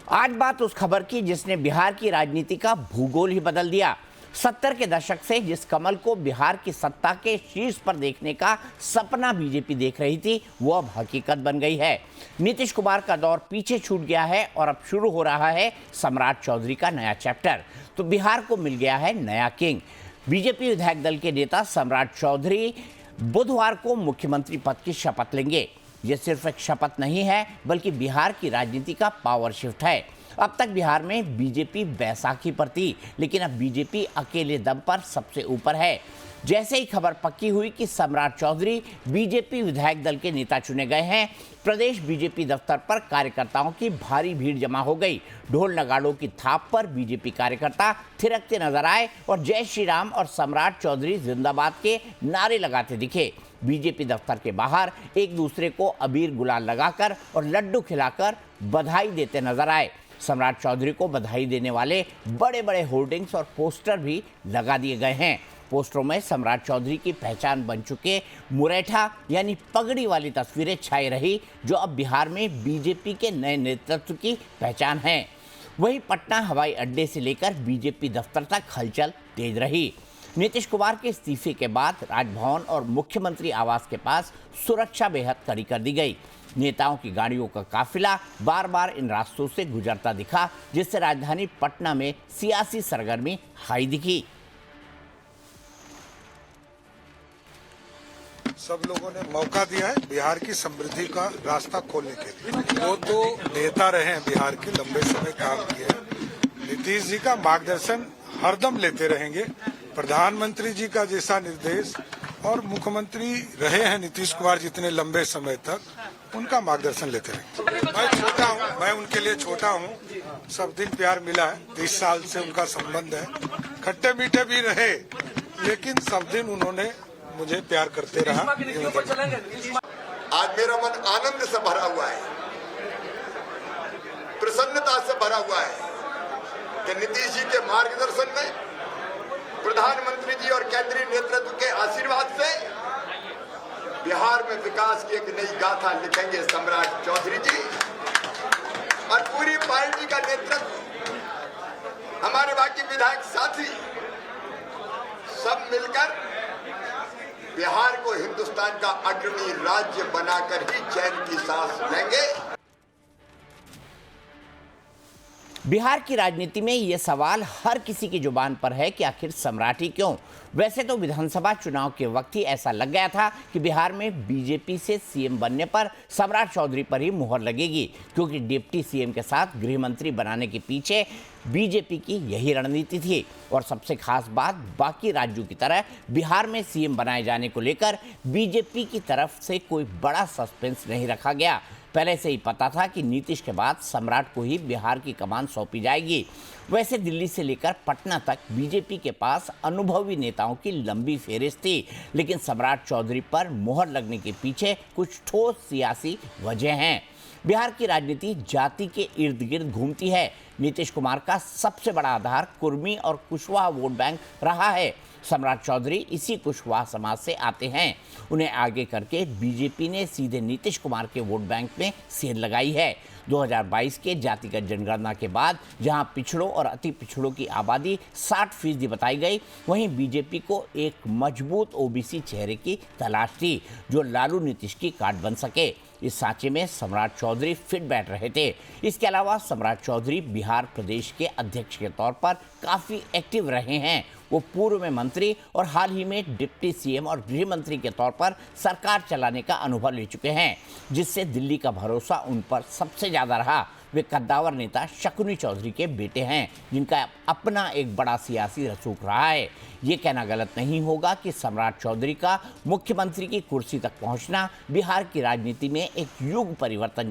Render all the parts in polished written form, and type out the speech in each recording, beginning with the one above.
आज बात उस खबर की जिसने बिहार की राजनीति का भूगोल ही बदल दिया। 70 के दशक से जिस कमल को बिहार की सत्ता के शीर्ष पर देखने का सपना बीजेपी देख रही थी, वो अब हकीकत बन गई है। नीतीश कुमार का दौर पीछे छूट गया है और अब शुरू हो रहा है सम्राट चौधरी का नया चैप्टर। तो बिहार को मिल गया है नया किंग। बीजेपी विधायक दल के नेता सम्राट चौधरी बुधवार को मुख्यमंत्री पद की शपथ लेंगे। ये सिर्फ एक शपथ नहीं है, बल्कि बिहार की राजनीति का पावर शिफ्ट है। अब तक बिहार में बीजेपी बैसाखी पर थी, लेकिन अब बीजेपी अकेले दम पर सबसे ऊपर है। जैसे ही खबर पक्की हुई कि सम्राट चौधरी बीजेपी विधायक दल के नेता चुने गए हैं, प्रदेश बीजेपी दफ्तर पर कार्यकर्ताओं की भारी भीड़ जमा हो गई। ढोल नगाड़ों की थाप पर बीजेपी कार्यकर्ता थिरकते नजर आए और जय श्री राम और सम्राट चौधरी जिंदाबाद के नारे लगाते दिखे। बीजेपी दफ्तर के बाहर एक दूसरे को अबीर गुलाल लगाकर और लड्डू खिलाकर बधाई देते नजर आए। सम्राट चौधरी को बधाई देने वाले बड़े बड़े होर्डिंग्स और पोस्टर भी लगा दिए गए हैं। पोस्टरों में सम्राट चौधरी की पहचान बन चुके मुरेठा यानी पगड़ी वाली तस्वीरें छाई रही, जो अब बिहार में बीजेपी के नए नेतृत्व की पहचान है। वहीं पटना हवाई अड्डे से लेकर बीजेपी दफ्तर तक हलचल तेज रही। नीतीश कुमार के इस्तीफे के बाद राजभवन और मुख्यमंत्री आवास के पास सुरक्षा बेहद कड़ी कर दी गई। नेताओं की गाड़ियों का काफिला बार बार इन रास्तों से गुजरता दिखा, जिससे राजधानी पटना में सियासी सरगर्मी हाई दिखी। सब लोगों ने मौका दिया है बिहार की समृद्धि का रास्ता खोलने के लिए। वो तो नेता रहे हैं, बिहार के लंबे समय काम किए। नीतीश जी का मार्गदर्शन हरदम लेते रहेंगे। प्रधानमंत्री जी का जैसा निर्देश, और मुख्यमंत्री रहे हैं नीतीश कुमार जितने लंबे समय तक, उनका मार्गदर्शन लेते रहेंगे। मैं छोटा हूँ, मैं उनके लिए छोटा हूँ। सब दिन प्यार मिला है, 30 साल से उनका संबंध है। खट्टे मीठे भी रहे, लेकिन सब दिन उन्होंने मुझे प्यार करते रहा। आज मेरा मन आनंद से भरा हुआ है, प्रसन्नता से भरा हुआ है कि नीतीश जी के मार्गदर्शन में, प्रधानमंत्री जी और केंद्रीय नेतृत्व के आशीर्वाद से बिहार में विकास की एक नई गाथा लिखेंगे सम्राट चौधरी जी और पूरी पार्टी का नेतृत्व, हमारे बाकी विधायक साथी सब मिलकर बिहार को हिंदुस्तान का अग्रणी राज्य बनाकर ही चैन की सांस लेंगे। बिहार की राजनीति में ये सवाल हर किसी की जुबान पर है कि आखिर सम्राट ही क्यों। वैसे तो विधानसभा चुनाव के वक्त ही ऐसा लग गया था कि बिहार में बीजेपी से सीएम बनने पर सम्राट चौधरी पर ही मुहर लगेगी, क्योंकि डिप्टी सीएम के साथ गृह मंत्री बनाने के पीछे बीजेपी की यही रणनीति थी। और सबसे खास बात, बाकी राज्यों की तरह बिहार में सीएम बनाए जाने को लेकर बीजेपी की तरफ से कोई बड़ा सस्पेंस नहीं रखा गया। पहले से ही पता था कि नीतीश के बाद सम्राट को ही बिहार की कमान सौंपी जाएगी। वैसे दिल्ली से लेकर पटना तक बीजेपी के पास अनुभवी नेताओं की लंबी फेहरिस्त थी, लेकिन सम्राट चौधरी पर मुहर लगने के पीछे कुछ ठोस सियासी वजह हैं। बिहार की राजनीति जाति के इर्द गिर्द घूमती है। नीतीश कुमार का सबसे बड़ा आधार कुर्मी और कुशवाहा वोट बैंक रहा है। सम्राट चौधरी इसी कुशवाहा समाज से आते हैं। उन्हें आगे करके बीजेपी ने सीधे नीतीश कुमार के वोट बैंक में सेंध लगाई है। 2022 के जातिगत जनगणना के बाद जहां पिछड़ों और अति पिछड़ों की आबादी 60% बताई गई, वहीं बीजेपी को एक मजबूत ओबीसी चेहरे की तलाश थी जो लालू नीतीश की कार्ड बन सके। इस सांचे में सम्राट चौधरी फिट बैठ रहे थे। इसके अलावा सम्राट चौधरी बिहार प्रदेश के अध्यक्ष के तौर पर काफ़ी एक्टिव रहे हैं। वो पूर्व में मंत्री और हाल ही में डिप्टी सीएम और गृह मंत्री के तौर पर सरकार चलाने का अनुभव ले चुके हैं, जिससे दिल्ली का भरोसा उन पर सबसे ज़्यादा रहा। वे कद्दावर नेता शकुनी चौधरी के बेटे हैं, जिनका अपना एक बड़ा सियासी रसूख रहा है। ये कहना गलत नहीं होगा कि सम्राट चौधरी का मुख्यमंत्री की कुर्सी तक पहुंचना बिहार की राजनीति में एक युग परिवर्तन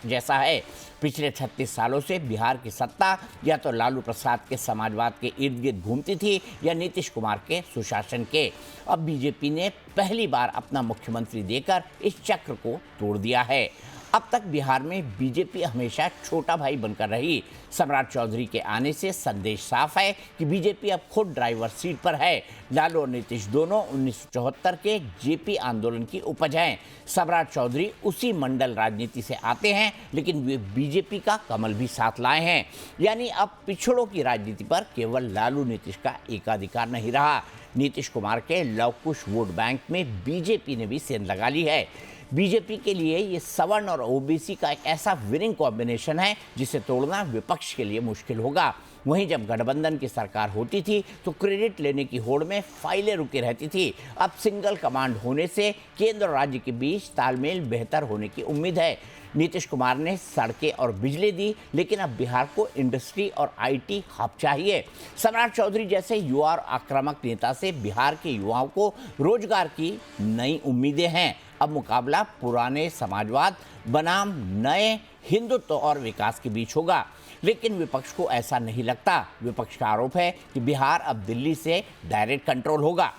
जैसा है। पिछले 36 सालों से बिहार की सत्ता या तो लालू प्रसाद के समाजवाद के इर्द गिर्द घूमती थी या नीतीश कुमार के सुशासन के। अब बीजेपी ने पहली बार अपना मुख्यमंत्री देकर इस चक्र को तोड़ दिया है। अब तक बिहार में बीजेपी हमेशा छोटा भाई बनकर रही। सम्राट चौधरी के आने से संदेश साफ है कि बीजेपी अब खुद ड्राइवर सीट पर है। लालू और नीतीश दोनों 1974 के जेपी आंदोलन की उपज हैं। सम्राट चौधरी उसी मंडल राजनीति से आते हैं, लेकिन वे बीजेपी का कमल भी साथ लाए हैं। यानी अब पिछड़ों की राजनीति पर केवल लालू नीतीश का एकाधिकार नहीं रहा। नीतीश कुमार के लवकुश वोट बैंक में बीजेपी ने भी सेंध लगा ली है। बीजेपी के लिए ये सवर्ण और ओबीसी का एक ऐसा विनिंग कॉम्बिनेशन है जिसे तोड़ना विपक्ष के लिए मुश्किल होगा। वहीं जब गठबंधन की सरकार होती थी तो क्रेडिट लेने की होड़ में फाइलें रुकी रहती थी। अब सिंगल कमांड होने से केंद्र और राज्य के बीच तालमेल बेहतर होने की उम्मीद है। नीतीश कुमार ने सड़कें और बिजली दी, लेकिन अब बिहार को इंडस्ट्री और आईटी हब चाहिए। सम्राट चौधरी जैसे युवा और आक्रामक नेता से बिहार के युवाओं को रोजगार की नई उम्मीदें हैं। अब मुकाबला पुराने समाजवाद बनाम नए हिंदुत्व और विकास के बीच होगा, लेकिन विपक्ष को ऐसा नहीं लगता। विपक्ष का आरोप है कि बिहार अब दिल्ली से डायरेक्ट कंट्रोल होगा।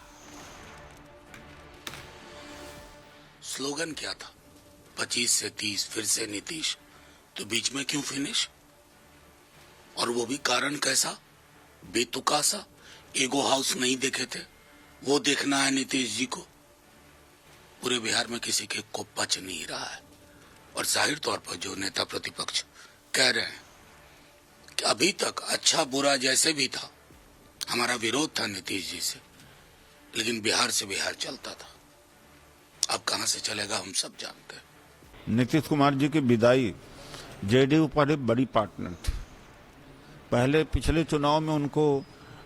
स्लोगन क्या था? 25 से 30, फिर से नीतीश, तो बीच में क्यों फिनिश? और वो भी कारण कैसा? बेतुका सा। ईगो हाउस नहीं देखे थे, वो देखना है नीतीश जी को। पूरे बिहार में किसी के को पच नहीं रहा है। और जाहिर तौर पर जो नेता प्रतिपक्ष कह रहे हैं कि अभी तक अच्छा बुरा जैसे भी था, हमारा विरोध था नीतीश जी से, लेकिन बिहार से बिहार चलता था। अब कहां से चलेगा हम सब जानते हैं। नीतीश कुमार जी की विदाई जेडीयू पर एक बड़ी पार्टनर थी। पहले पिछले चुनाव में उनको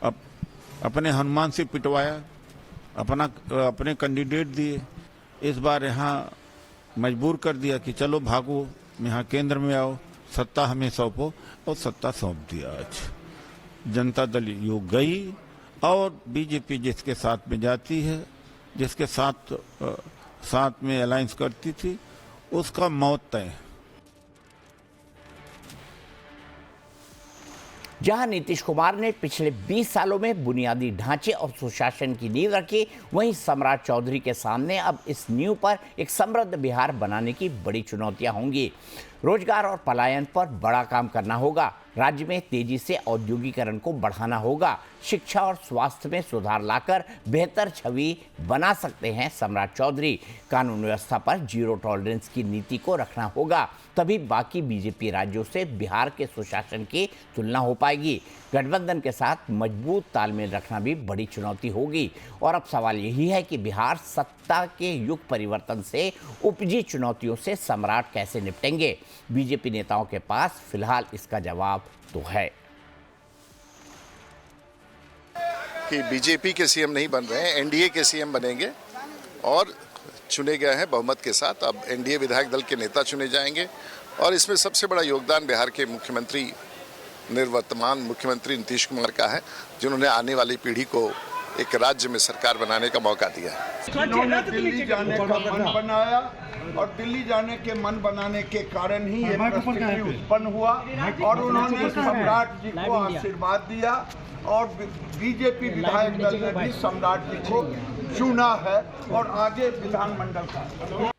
अपने हनुमान से पिटवाया, अपने कैंडिडेट दिए। इस बार यहाँ मजबूर कर दिया कि चलो भागो, यहाँ केंद्र में आओ, सत्ता हमें सौंपो, और सत्ता सौंप दिया। आज जनता दल यू गई और बीजेपी जिसके साथ में जाती है, जिसके साथ में अलायंस करती थी, उसका मौत तय। जहां नीतीश कुमार ने पिछले 20 सालों में बुनियादी ढांचे और सुशासन की नींव रखी, वहीं सम्राट चौधरी के सामने अब इस नींव पर एक समृद्ध बिहार बनाने की बड़ी चुनौतियां होंगी। रोजगार और पलायन पर बड़ा काम करना होगा। राज्य में तेजी से औद्योगिकरण को बढ़ाना होगा। शिक्षा और स्वास्थ्य में सुधार लाकर बेहतर छवि बना सकते हैं सम्राट चौधरी। कानून व्यवस्था पर जीरो टॉलरेंस की नीति को रखना होगा, तभी बाकी बीजेपी राज्यों से बिहार के सुशासन की तुलना हो पाएगी। गठबंधन के साथ मजबूत तालमेल रखना भी बड़ी चुनौती होगी। और अब सवाल यही है कि बिहार सत्ता के युग परिवर्तन से उपजी चुनौतियों से सम्राट कैसे निपटेंगे। बीजेपी नेताओं के पास फिलहाल इसका जवाब तो है कि बीजेपी के सीएम नहीं बन रहे हैं, एनडीए के सीएम बनेंगे और चुने गए हैं बहुमत के साथ। अब एनडीए विधायक दल के नेता चुने जाएंगे और इसमें सबसे बड़ा योगदान बिहार के मुख्यमंत्री, निर्वर्तमान मुख्यमंत्री नीतीश कुमार का है, जिन्होंने आने वाली पीढ़ी को एक राज्य में सरकार बनाने का मौका दिया है। जिन्होंने दिल्ली जाने का मन बनाया और दिल्ली जाने के मन बनाने के कारण ही ये परिस्थिति उत्पन्न हुआ और उन्होंने सम्राट जी को आशीर्वाद दिया और बीजेपी विधायक दल ने भी सम्राट जी को चुना है और आगे विधानमंडल का।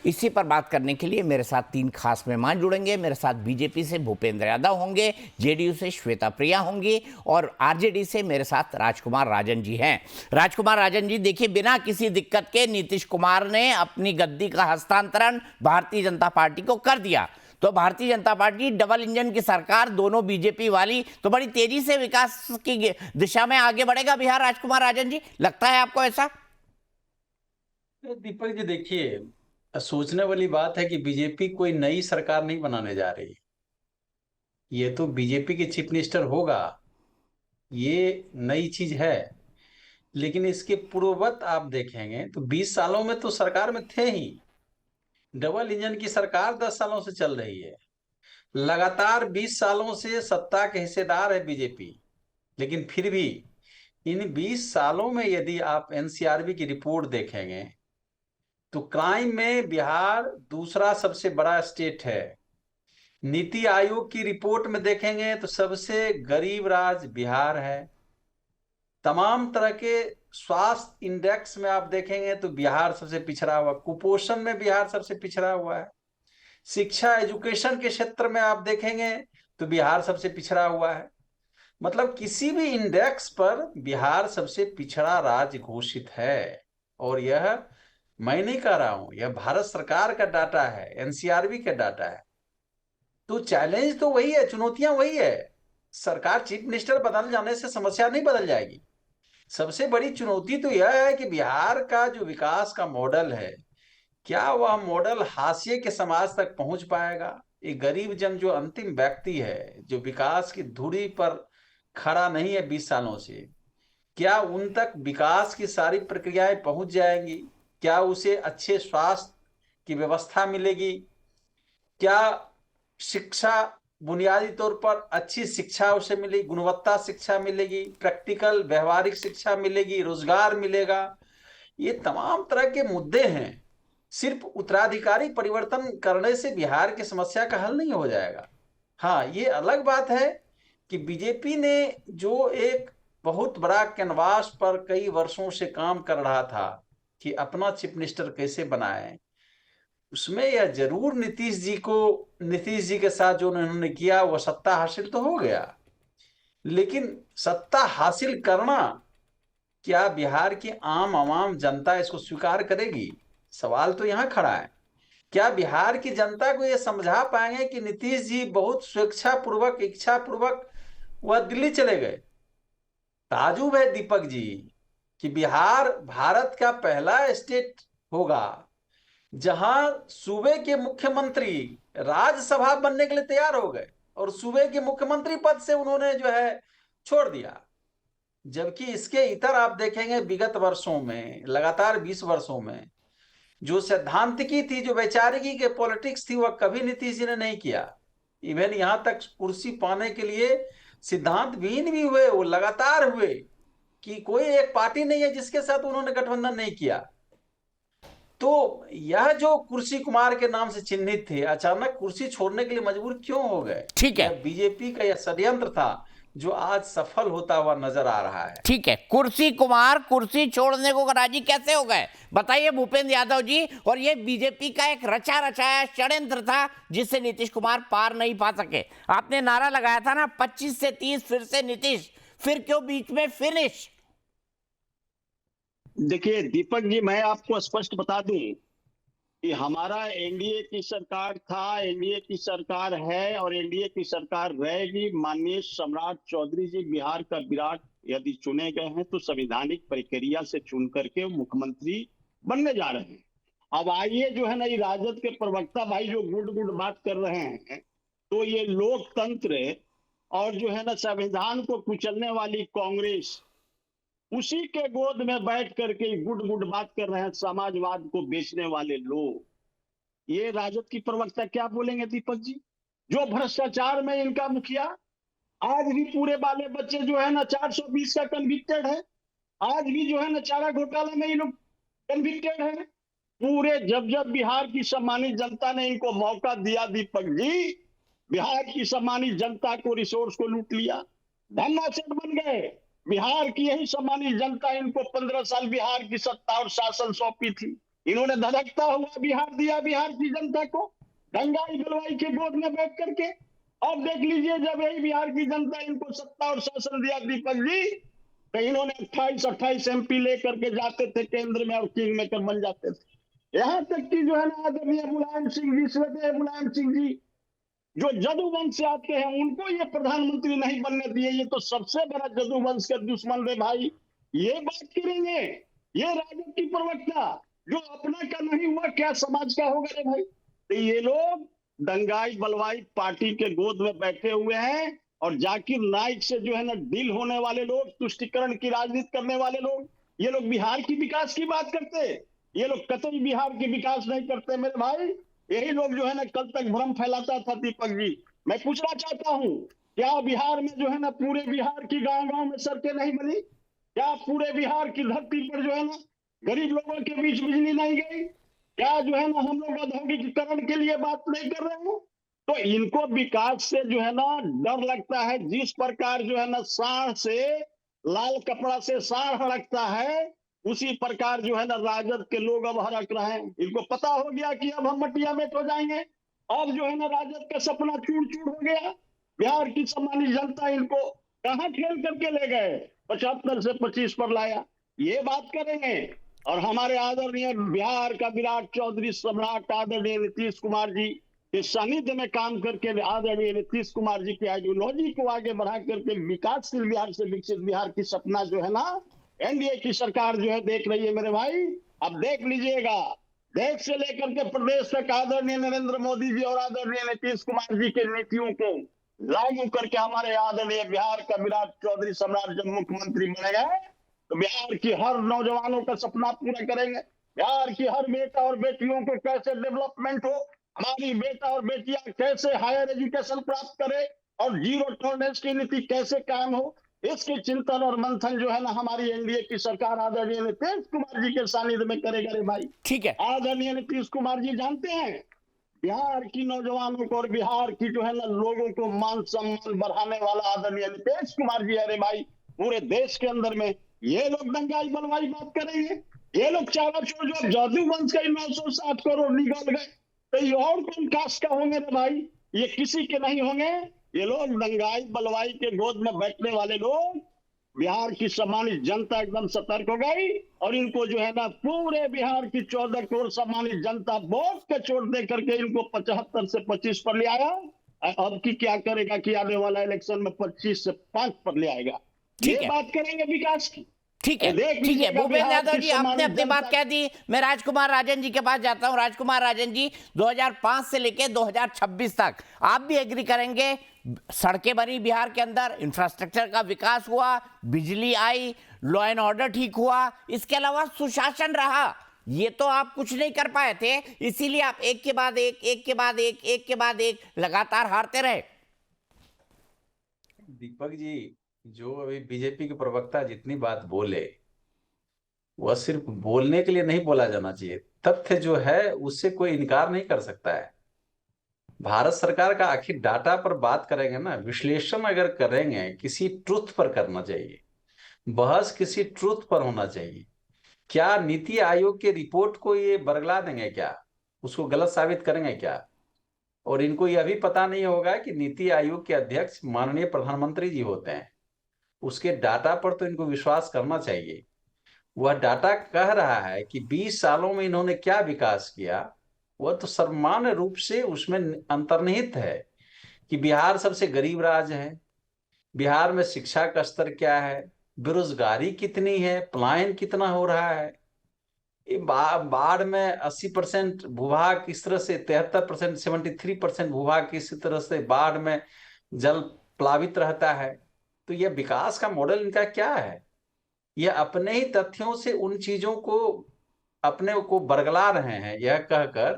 इसी पर बात करने के लिए मेरे साथ 3 खास मेहमान जुड़ेंगे। मेरे साथ बीजेपी से भूपेंद्र यादव होंगे, जेडीयू से श्वेता प्रिया होंगी और आरजेडी से मेरे साथ राजकुमार राजन जी हैं। राजकुमार राजन जी, देखिए, बिना किसी दिक्कत के नीतीश कुमार ने अपनी गद्दी का हस्तांतरण भारतीय जनता पार्टी को कर दिया, तो Bharatiya Janata party double engine की सरकार, दोनों बीजेपी वाली, तो बड़ी तेजी से विकास की दिशा में आगे बढ़ेगा बिहार। राजकुमार राजन जी, लगता है आपको ऐसा? दीपक जी, देखिए, सोचने वाली बात है कि बीजेपी कोई नई सरकार नहीं बनाने जा रही। ये तो बीजेपी के चीफ मिनिस्टर होगा, ये नई चीज है। लेकिन इसके पूर्ववत आप देखेंगे तो 20 सालों में तो सरकार में थे ही। डबल इंजन की सरकार 10 सालों से चल रही है। लगातार 20 सालों से सत्ता के हिस्सेदार है बीजेपी। लेकिन फिर भी इन 20 सालों में यदि आप एनसीआरबी की रिपोर्ट देखेंगे तो क्राइम में बिहार दूसरा सबसे बड़ा स्टेट है। नीति आयोग की रिपोर्ट में देखेंगे तो सबसे गरीब राज्य बिहार है। तमाम तरह के स्वास्थ्य इंडेक्स में आप देखेंगे तो बिहार सबसे पिछड़ा हुआ, कुपोषण में बिहार सबसे पिछड़ा हुआ है, शिक्षा एजुकेशन के क्षेत्र में आप देखेंगे तो बिहार सबसे पिछड़ा हुआ है। मतलब किसी भी इंडेक्स पर बिहार सबसे पिछड़ा राज्य घोषित है। और यह मैं नहीं कह रहा हूं, यह भारत सरकार का डाटा है, एनसीआरबी का डाटा है। तो चैलेंज तो वही है, चुनौतियां वही है। सरकार, चीफ मिनिस्टर बदल जाने से समस्या नहीं बदल जाएगी। सबसे बड़ी चुनौती तो यह है कि बिहार का जो विकास का मॉडल है, क्या वह मॉडल हाशिए के समाज तक पहुंच पाएगा? एक गरीब जन जो अंतिम व्यक्ति है, जो विकास की धुरी पर खड़ा नहीं है 20 सालों से, क्या उन तक विकास की सारी प्रक्रियाएं पहुंच जाएंगी? क्या उसे अच्छे स्वास्थ्य की व्यवस्था मिलेगी? क्या शिक्षा, बुनियादी तौर पर अच्छी शिक्षा उसे मिलेगी, गुणवत्ता शिक्षा मिलेगी, प्रैक्टिकल व्यवहारिक शिक्षा मिलेगी, रोजगार मिलेगा? ये तमाम तरह के मुद्दे हैं। सिर्फ उत्तराधिकारी परिवर्तन करने से बिहार की समस्या का हल नहीं हो जाएगा। हाँ, ये अलग बात है कि बीजेपी ने जो एक बहुत बड़ा कैनवास पर कई वर्षों से काम कर रहा था कि अपना चीफ मिनिस्टर कैसे बनाए, उसमें यह जरूर नीतीश जी के साथ जो उन्होंने किया वह सत्ता हासिल तो हो गया, लेकिन सत्ता हासिल करना, क्या बिहार की आम जनता इसको स्वीकार करेगी? सवाल तो यहां खड़ा है। क्या बिहार की जनता को यह समझा पाएंगे कि नीतीश जी बहुत स्वेच्छापूर्वक, इच्छापूर्वक वह दिल्ली चले गए? ताजुब है दीपक जी कि बिहार भारत का पहला स्टेट होगा जहां सूबे के मुख्यमंत्री राज्यसभा बनने के लिए तैयार हो गए और सूबे के मुख्यमंत्री पद से उन्होंने जो है छोड़ दिया। जबकि इसके इतर आप देखेंगे विगत वर्षों में, लगातार 20 वर्षों में जो सैद्धांतिकी थी, जो वैचारिकी के पॉलिटिक्स थी, वह कभी नीतीश जी ने नहीं किया। इवन यहां तक कुर्सी पाने के लिए सिद्धांत विहीन भी हुए, वो लगातार हुए कि कोई एक पार्टी नहीं है जिसके साथ उन्होंने गठबंधन नहीं किया। तो यह जो कुर्सी कुमार के नाम से चिन्हित थे, अचानक कुर्सी छोड़ने के लिए मजबूर क्यों हो गए? ठीक है, यह बीजेपी का यह षड्यंत्र था जो आज सफल होता हुआ नजर आ रहा है। ठीक है, कुर्सी कुमार कुर्सी छोड़ने को राजी कैसे हो गए, बताइए भूपेंद्र यादव जी। और ये बीजेपी का एक रचा रचाया षड्यंत्र था जिससे नीतीश कुमार पार नहीं पा सके। आपने नारा लगाया था ना 25 से 30 फिर से नीतीश, फिर क्यों बीच में फिनिश? देखिए दीपक जी, मैं आपको स्पष्ट बता दूं कि हमारा एनडीए की सरकार था, एनडीए की सरकार है और एनडीए की सरकार रहेगी। माननीय सम्राट चौधरी जी बिहार का विराट यदि चुने गए हैं तो संवैधानिक प्रक्रिया से चुन करके मुख्यमंत्री बनने जा रहे हैं। अब आइए जो है ना, ये राजद के प्रवक्ता भाई जो गुड बात कर रहे हैं, तो ये लोकतंत्र और जो है ना संविधान को कुचलने वाली कांग्रेस, उसी के गोद में बैठ करके गुड बात कर रहे हैं समाजवाद को बेचने वाले लोग। ये राजद की प्रवक्ता क्या बोलेंगे दीपक जी? जो भ्रष्टाचार में इनका मुखिया, आज भी पूरे बाले बच्चे जो है ना 420 का कन्विक्टेड है, आज भी जो है ना चारा घोटाला में ये लोग कन्विक्टेड है। पूरे जब बिहार की सम्मानित जनता ने इनको मौका दिया दीपक जी, बिहार की सम्मानित जनता को, रिसोर्स को लूट लिया, धन्नाचट बन गए। बिहार की यही सम्मानित जनता इनको 15 साल बिहार की सत्ता और शासन सौंपी थी, इन्होंने धड़कता हुआ बिहार दिया बिहार की जनता को, दंगाई बलवाई के गोद में बैठ करके। अब देख लीजिए, जब यही बिहार की जनता इनको सत्ता और शासन दिया दीपक जी, तो इन्होंने 28 एमपी लेकर के जाते थे केंद्र में और किंग मेकर बन जाते थे। यहाँ तक कि जो है ना आदरणीय मुलायम सिंह जी, श्रद्धेय मुलायम सिंह जी जो जदुवंश से आते हैं, उनको ये प्रधानमंत्री नहीं बनने दिए। ये तो सबसे बड़ा जदुवंश के दुश्मन रे भाई। ये बात करेंगे ये राजद की प्रवक्ता, जो अपना का नहीं हुआ क्या समाज का होगा रे भाई? तो ये लोग दंगाई बलवाई पार्टी के गोद में बैठे हुए हैं और जाकिर नाइक से जो है ना डील होने वाले लोग, तुष्टिकरण की राजनीति करने वाले लोग, ये लोग बिहार की विकास की बात करते, ये लोग कतई बिहार की विकास नहीं करते मेरे भाई। यही लोग जो है ना कल तक भ्रम फैलाता था दीपक जी। मैं पूछना चाहता हूं, क्या बिहार में जो है ना पूरे बिहार की गांव में सड़कें नहीं बनी? क्या पूरे बिहार की धरती पर जो है ना गरीब लोगों के बीच बिजली नहीं गई? क्या जो है ना हम लोग औद्योगिकीकरण के लिए बात नहीं कर रहे हैं? तो इनको विकास से जो है ना डर लगता है। जिस प्रकार जो है ना सांड से लाल कपड़ा से साड़ हड़कता है, उसी प्रकार जो है ना राजद के लोग अब हड़क रहे हैं। इनको पता हो गया कि अब हम मटिया मेट हो जाएंगे। अब जो है ना राजद का सपना चूर चूर हो गया। बिहार की सम्मानित जनता इनको कहां खेल करके ले गए, 75 से 25 पर लाया। ये बात करेंगे। और हमारे आदरणीय बिहार का विराट चौधरी सम्राट आदरणीय नीतीश कुमार जी के सानिध्य में काम करके आदरणीय नीतीश कुमार जी की आइडियोलॉजी को आगे बढ़ा करके विकासशील बिहार से विकसित बिहार की सपना जो है ना एनडीए की सरकार जो है देख रही है मेरे भाई। अब देख लीजिएगा, देश से लेकर के प्रदेश तक आदरणीय नरेंद्र मोदी जी और आदरणीय नीतीश कुमार जी की नीतियों को लागू करके हमारे आदरणीय बिहार का विराट चौधरी सम्राट जब मुख्यमंत्री बने गए तो बिहार की हर नौजवानों का सपना पूरा करेंगे। बिहार की हर बेटा और बेटियों को कैसे डेवलपमेंट हो, हमारी बेटा और बेटियां कैसे हायर एजुकेशन प्राप्त करे और जीरो टॉलरेंस की नीति कैसे कायम हो, इसकी चिंतन और मंथन जो है ना हमारी एनडीए की सरकार आदरणीय नीतीश कुमार जी के सानिध्य में करेगा रे भाई। ठीक है। आदरणीय नीतीश कुमार जी जानते हैं बिहार की नौजवानों को और बिहार की जो है ना लोगों को मान सम्मान बढ़ाने वाला आदरणीय नीतीश कुमार जी। अरे भाई पूरे देश के अंदर में ये लोग दंगाई बलवाई बात करेंगे, ये लोग चारा छोड़ जो जादू वंश का 960 करोड़ निकल गए तो ये और कौन कास्ट का होंगे रे भाई, ये किसी के नहीं होंगे। ये लोग दंगाई बलवाई के गोद में बैठने वाले लोग। बिहार की सम्मानित जनता एकदम सतर्क हो गई और इनको जो है ना पूरे बिहार की 14 करोड़ सम्मानित जनता वोट के चोट दे करके इनको 75 से 25 पर ले आया। अब की क्या करेगा कि आने वाला इलेक्शन में 25 से 5 पर ले आएगा। ये ठीक है। बात करेंगे विकास की। ठीक है, देख ठीक है। लीजिएगा भूपेंद्र बिहार यादव की जी, आपने सम्मानित अपनी बात जनता- कह दी। मैं राजकुमार राजन जी के पास जाता हूं। राजकुमार राजन जी, 2005 से लेके 2026 तक आप भी एग्री करेंगे, सड़कें बनी बिहार के अंदर, इंफ्रास्ट्रक्चर का विकास हुआ, बिजली आई, लॉ एंड ऑर्डर ठीक हुआ, इसके अलावा सुशासन रहा। ये तो आप कुछ नहीं कर पाए थे, इसीलिए आप एक के बाद एक, एक के बाद एक, एक के बाद एक लगातार हारते रहे। दीपक जी, जो अभी बीजेपी के प्रवक्ता जितनी बात बोले वह सिर्फ बोलने के लिए नहीं बोला जाना चाहिए, तथ्य जो है उससे कोई इनकार नहीं कर सकता है। भारत सरकार का आखिर डाटा पर बात करेंगे ना, विश्लेषण अगर करेंगे किसी ट्रुथ पर करना चाहिए, बहस किसी ट्रुथ पर होना चाहिए। क्या नीति आयोग के रिपोर्ट को ये बरगला देंगे क्या, उसको गलत साबित करेंगे क्या? और इनको यह भी पता नहीं होगा कि नीति आयोग के अध्यक्ष माननीय प्रधानमंत्री जी होते हैं। उसके डाटा पर तो इनको विश्वास करना चाहिए। वह डाटा कह रहा है कि 20 सालों में इन्होंने क्या विकास किया, वह तो सामान्य रूप से उसमें अंतर्निहित है कि बिहार सबसे गरीब राज्य है, बिहार में शिक्षा का स्तर क्या है, बेरोजगारी कितनी है, पलायन कितना हो रहा है। बाढ़ में 80% भूभाग किस तरह से, 73%, 73% भूभाग किस तरह से बाढ़ में जल प्लावित रहता है। तो यह विकास का मॉडल इनका क्या है? यह अपने ही तथ्यों से उन चीजों को अपने को बरगला रहे हैं, यह कहकर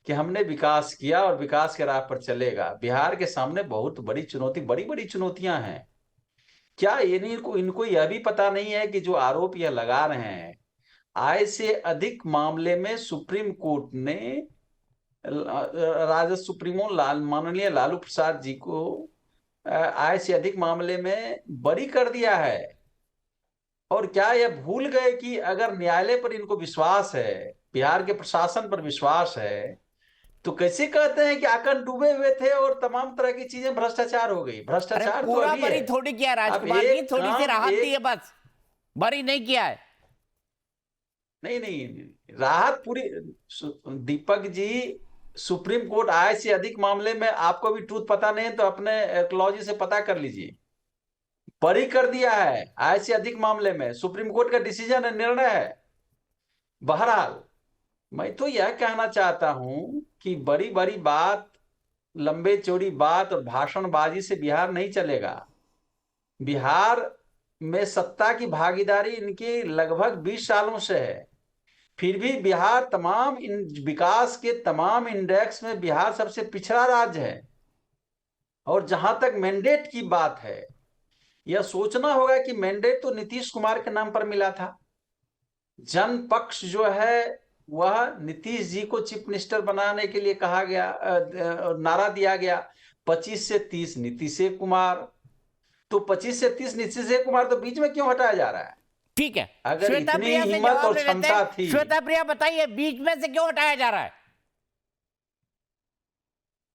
कि हमने विकास किया और विकास के राह पर चलेगा। बिहार के सामने बहुत बड़ी चुनौती, बड़ी बड़ी चुनौतियां हैं। क्या इनको यह भी पता नहीं है कि जो आरोप यह लगा रहे हैं, आय से अधिक मामले में सुप्रीम कोर्ट ने राजद सुप्रीमो माननीय लालू प्रसाद जी को आय से अधिक मामले में बरी कर दिया है। और क्या यह भूल गए कि अगर न्यायालय पर इनको विश्वास है, बिहार के प्रशासन पर विश्वास है, तो कैसे कहते हैं कि आकन डूबे हुए थे और तमाम तरह की चीजें भ्रष्टाचार हो गई? भ्रष्टाचार तो पूरा अभी बरी है। थोड़ी किया राजकुमार जी, थोड़ी सी राहत दी है, बस बरी नहीं किया है। नहीं, राहत पूरी। दीपक जी, सुप्रीम कोर्ट आय से अधिक मामले में, आपको भी ट्रूथ पता नहीं तो अपने एर्कोलॉजी से पता कर लीजिए, बरी कर दिया है आय से अधिक मामले में। सुप्रीम कोर्ट का डिसीजन है, निर्णय है। बहरहाल मैं तो यह कहना चाहता हूं कि बड़ी बड़ी बात, लंबे चौड़ी बात और भाषणबाजी से बिहार नहीं चलेगा। बिहार में सत्ता की भागीदारी इनकी लगभग 20 सालों से है, फिर भी बिहार तमाम विकास के तमाम इंडेक्स में बिहार सबसे पिछड़ा राज्य है। और जहां तक मैंडेट की बात है, यह सोचना होगा कि मैंडेट तो नीतीश कुमार के नाम पर मिला था। जन पक्ष जो है वह नीतीश जी को चीफ मिनिस्टर बनाने के लिए कहा गया, नारा दिया गया। 25 से 30 नीतीश कुमार, तो 25 से 30 नीतीश कुमार तो बीच में क्यों हटाया जा रहा है? ठीक है, अगर श्वेता इतनी प्रिया से हिम्मत जवाब और ले लेते क्षमता हैं। थी। श्वेता प्रिया बताइए, बीच में से क्यों हटाया जा रहा है?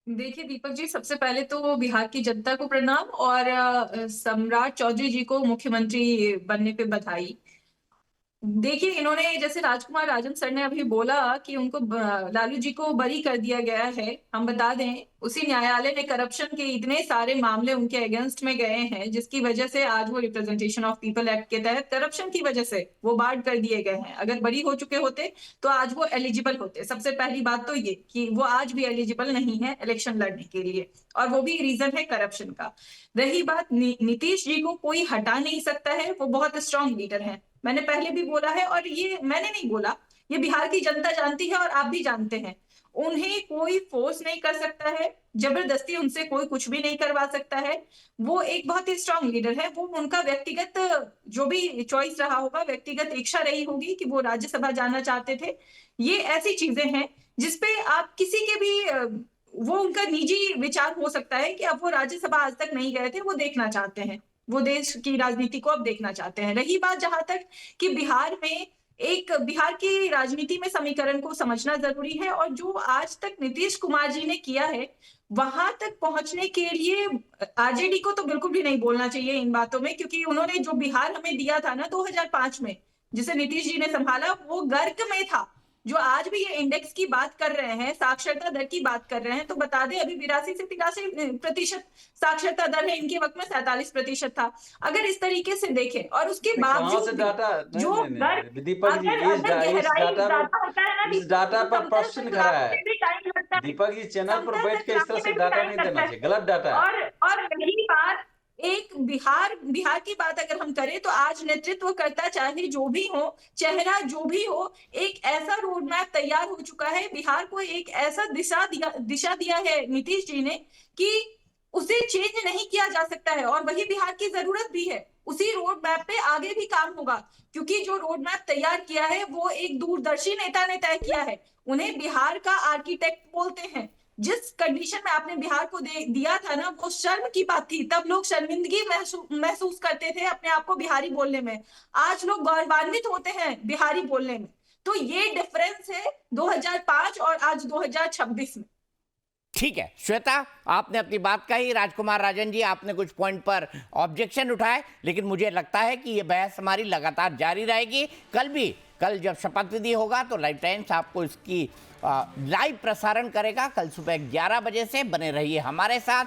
देखिए दीपक जी, सबसे पहले तो बिहार की जनता को प्रणाम और सम्राट चौधरी जी को मुख्यमंत्री बनने पे बधाई। देखिए, इन्होंने जैसे राजकुमार राजन सर ने अभी बोला कि उनको लालू जी को बरी कर दिया गया है। हम बता दें, उसी न्यायालय ने करप्शन के इतने सारे मामले उनके अगेंस्ट में गए हैं जिसकी वजह से आज वो रिप्रेजेंटेशन ऑफ पीपल एक्ट के तहत करप्शन की वजह से वो बार्ड कर दिए गए हैं। अगर बरी हो चुके होते तो आज वो एलिजिबल होते। सबसे पहली बात तो ये कि वो आज भी एलिजिबल नहीं है इलेक्शन लड़ने के लिए, और वो भी रीजन है करप्शन का। रही बात नीतीश जी को कोई हटा नहीं सकता है, वो बहुत स्ट्रांग लीडर है। मैंने पहले भी बोला है, और ये मैंने नहीं बोला, ये बिहार की जनता जानती है और आप भी जानते हैं। उन्हें कोई फोर्स नहीं कर सकता है, जबरदस्ती उनसे कोई कुछ भी नहीं करवा सकता है। वो एक बहुत ही स्ट्रांग लीडर है। वो उनका व्यक्तिगत जो भी चॉइस रहा होगा, व्यक्तिगत इच्छा रही होगी कि वो राज्यसभा जाना चाहते थे। ये ऐसी चीजें हैं जिसपे आप किसी के भी वो उनका निजी विचार हो सकता है कि अब वो राज्यसभा आज तक नहीं गए थे, वो देखना चाहते हैं, वो देश की राजनीति को अब देखना चाहते हैं। रही बात जहां तक कि बिहार की राजनीति में समीकरण को समझना जरूरी है, और जो आज तक नीतीश कुमार जी ने किया है वहां तक पहुंचने के लिए आरजेडी को तो बिल्कुल भी नहीं बोलना चाहिए इन बातों में, क्योंकि उन्होंने जो बिहार हमें दिया था ना 2005 में, जिसे नीतीश जी ने संभाला, वो गर्क में था। जो आज भी ये इंडेक्स की बात कर रहे हैं, साक्षरता दर की बात कर रहे हैं, तो बता दें अभी 82 से 83% साक्षरता दर है, इनके वक्त में 47% था। अगर इस तरीके से देखें, और उसके बावजूद जो दीपक जी इस डाटा पर प्रश्न खड़ा है। दीपक जी चैनल पर बैठ के इस तरह से डाटा नहीं देना चाहिए, गलत डाटा है। और रही बात एक बिहार की बात अगर हम करें, तो आज नेतृत्व करता चाहे जो भी हो, चेहरा जो भी हो, एक ऐसा रोड मैप तैयार हो चुका है, बिहार को एक ऐसा दिशा दिया है नीतीश जी ने कि उसे चेंज नहीं किया जा सकता है, और वही बिहार की जरूरत भी है। उसी रोड मैप पे आगे भी काम होगा, क्योंकि जो रोड मैप तैयार किया है वो एक दूरदर्शी नेता ने तय किया है। उन्हें बिहार का आर्किटेक्ट बोलते हैं। जिस कंडीशन में आपने बिहार को दिया था ना, वो शर्म की बात थी। तब लोग शर्मिंदगी महसूस करते थे अपने आप को बिहारी बोलने में। आज लोग गौरवान्वित होते हैं बिहारी बोलने में। तो ये डिफरेंस है 2005 और आज 2026 में। ठीक है श्वेता, आपने अपनी बात कही। राजकुमार राजन जी, आपने कुछ पॉइंट पर ऑब्जेक्शन उठाए, लेकिन मुझे लगता है कि ये बहस हमारी लगातार जारी रहेगी। कल जब शपथ विधि होगा तो लाइव टाइम्स आपको इसकी लाइव प्रसारण करेगा। कल सुबह 11 बजे से बने रहिए हमारे साथ।